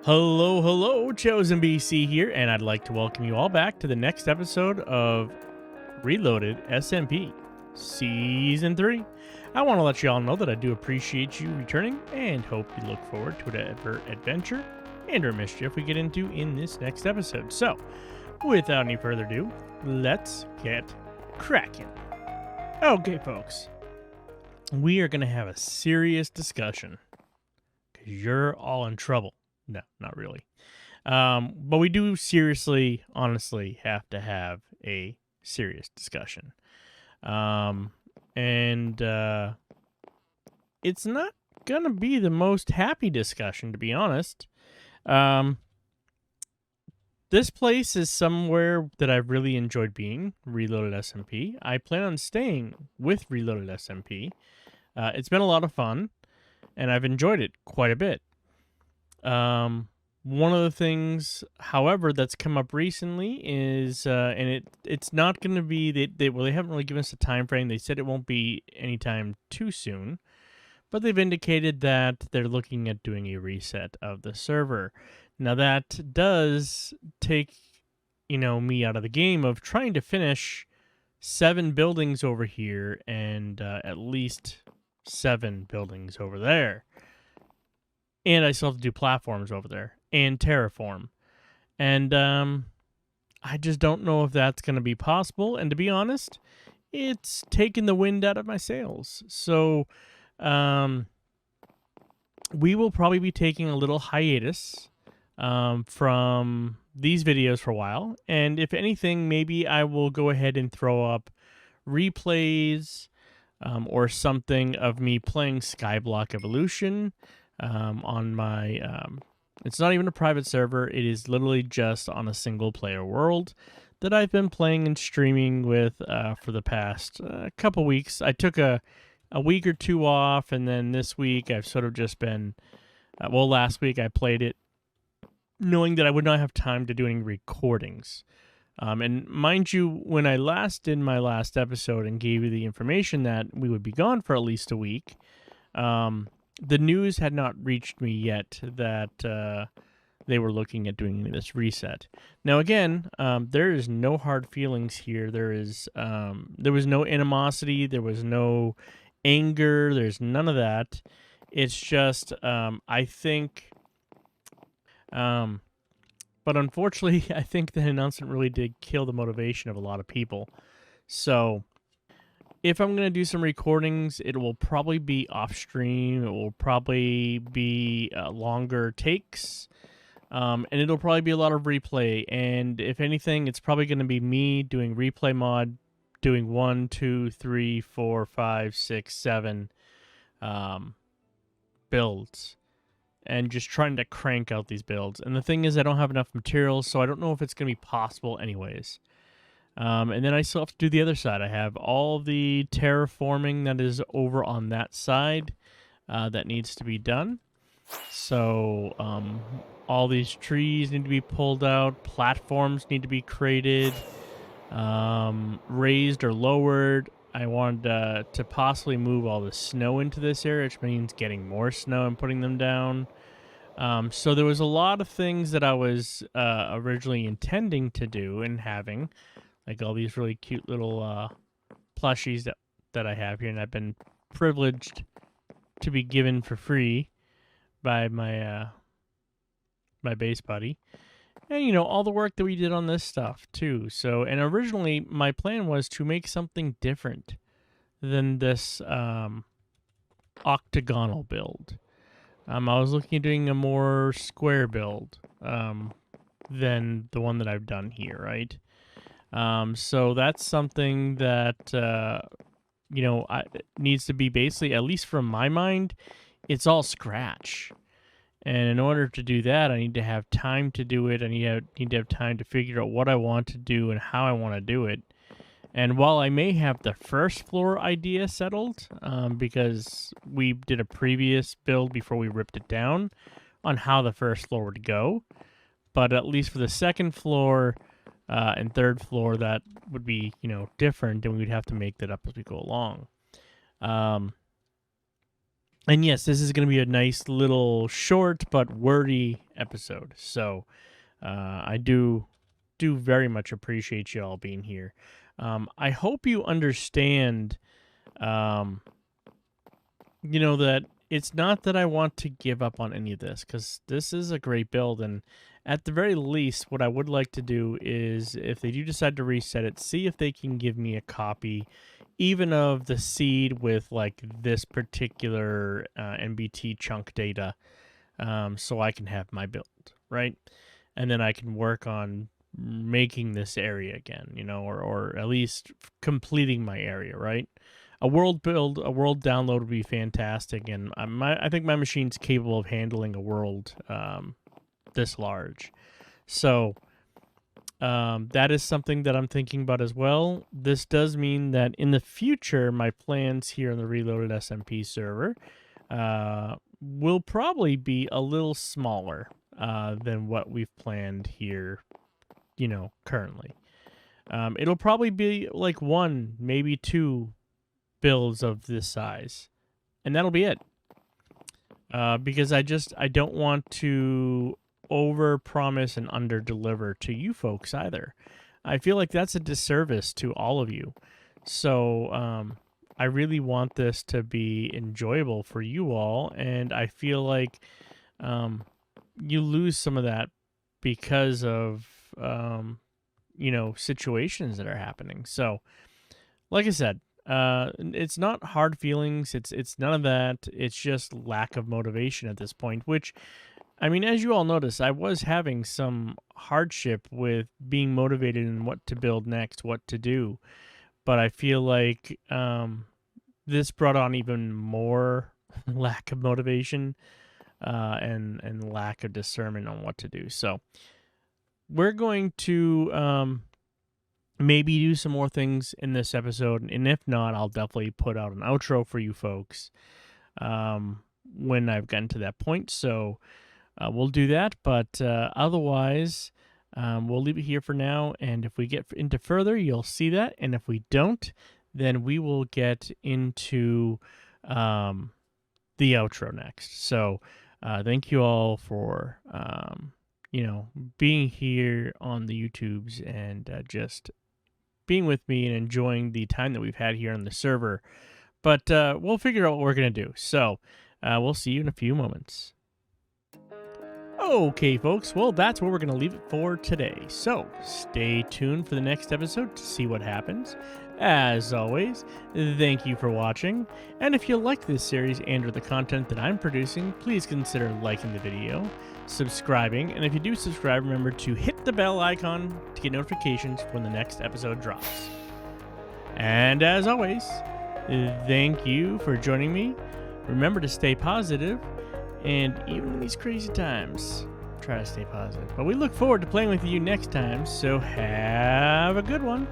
Hello, hello, Chosen BC here, and I'd like to welcome you all back to the next episode of Reloaded SMP Season 3. I want to let you all know that I do appreciate you returning and hope you look forward to whatever adventure and or mischief we get into in this next episode. So, without any further ado, let's get cracking. Okay, folks, we are going to have a serious discussion because you're all in trouble. No, not really. But we do seriously, honestly, have to have a serious discussion. And it's not going to be the most happy discussion, to be honest. This place is somewhere that I've really enjoyed being, ReloadedSMP. I plan on staying with ReloadedSMP. It's been a lot of fun, and I've enjoyed it quite a bit. One of the things, however, that's come up recently is, and it's not going to be, they haven't really given us a time frame. They said it won't be anytime too soon, but they've indicated that they're looking at doing a reset of the server. Now that does take, me out of the game of trying to finish 7 buildings over here and at least 7 buildings over there. And I still have to do platforms over there and terraform. And I just don't know if that's going to be possible. And to be honest, it's taken the wind out of my sails. So we will probably be taking a little hiatus from these videos for a while. And if anything, maybe I will go ahead and throw up replays or something of me playing Skyblock Evolution. On my, it's not even a private server. It is literally just on a single player world that I've been playing and streaming with for the past couple weeks. I took a week or two off, and then this week I've sort of just been, last week I played it knowing that I would not have time to do any recordings. And mind you, when I last did my last episode and gave you the information that we would be gone for at least a week, the news had not reached me yet that they were looking at doing this reset. Now, again, there is no hard feelings here. There was no animosity. There was no anger. There's none of that. It's just, I think, but unfortunately, I think the announcement really did kill the motivation of a lot of people. So if I'm going to do some recordings, it will probably be off stream. It will probably be longer takes. And it'll probably be a lot of replay. And if anything, it's probably going to be me doing replay mod, doing 1, 2, 3, 4, 5, 6, 7 builds. And just trying to crank out these builds. And the thing is, I don't have enough materials, so I don't know if it's going to be possible anyways. And then I still have to do the other side. I have all the terraforming that is over on that side that needs to be done. So all these trees need to be pulled out. Platforms need to be created, raised or lowered. I wanted to possibly move all the snow into this area, which means getting more snow and putting them down. So there was a lot of things that I was originally intending to do and having. Like all these really cute little plushies that I have here, and I've been privileged to be given for free by my my base buddy, and all the work that we did on this stuff too. So, and originally my plan was to make something different than this octagonal build. I was looking at doing a more square build than the one that I've done here, right? So that's something that, needs to be basically, at least from my mind, it's all scratch. And in order to do that, I need to have time to do it. I need to have time to figure out what I want to do and how I want to do it. And while I may have the first floor idea settled, because we did a previous build before we ripped it down on how the first floor would go, but at least for the second floor, and third floor, that would be, different, and we'd have to make that up as we go along. And yes, this is going to be a nice little short but wordy episode. So I do very much appreciate you all being here. I hope you understand, that it's not that I want to give up on any of this, because this is a great build. And at the very least, what I would like to do is, if they do decide to reset it, see if they can give me a copy even of the seed with like this particular NBT chunk data, so I can have my build, right? And then I can work on making this area again, or at least completing my area, right? A world build, a world download would be fantastic, and I think my machine's capable of handling a world this large. So that is something that I'm thinking about as well. This does mean that in the future, my plans here on the Reloaded SMP server will probably be a little smaller than what we've planned here, currently. It'll probably be like 1, maybe 2 builds of this size, and that'll be it. Because I don't want to over promise and under deliver to you folks either. I feel like that's a disservice to all of you. So I really want this to be enjoyable for you all, and I feel like you lose some of that because of situations that are happening. So like I said, it's not hard feelings, it's none of that. It's just lack of motivation at this point, which, I mean, as you all notice, I was having some hardship with being motivated in what to build next, what to do. But I feel like this brought on even more lack of motivation and lack of discernment on what to do. So we're going to maybe do some more things in this episode. And if not, I'll definitely put out an outro for you folks when I've gotten to that point. So we'll do that, but otherwise, we'll leave it here for now, and if we get into further, you'll see that, and if we don't, then we will get into the outro next. So thank you all for, being here on the YouTubes and just being with me and enjoying the time that we've had here on the server, but we'll figure out what we're going to do. So we'll see you in a few moments. Okay, folks, well, that's where we're going to leave it for today. So, stay tuned for the next episode to see what happens. As always, thank you for watching, and if you like this series and or the content that I'm producing, please consider liking the video, subscribing, and if you do subscribe, remember to hit the bell icon to get notifications when the next episode drops. And as always, thank you for joining me. Remember to stay positive, and even in these crazy times, try to stay positive. But we look forward to playing with you next time, so have a good one.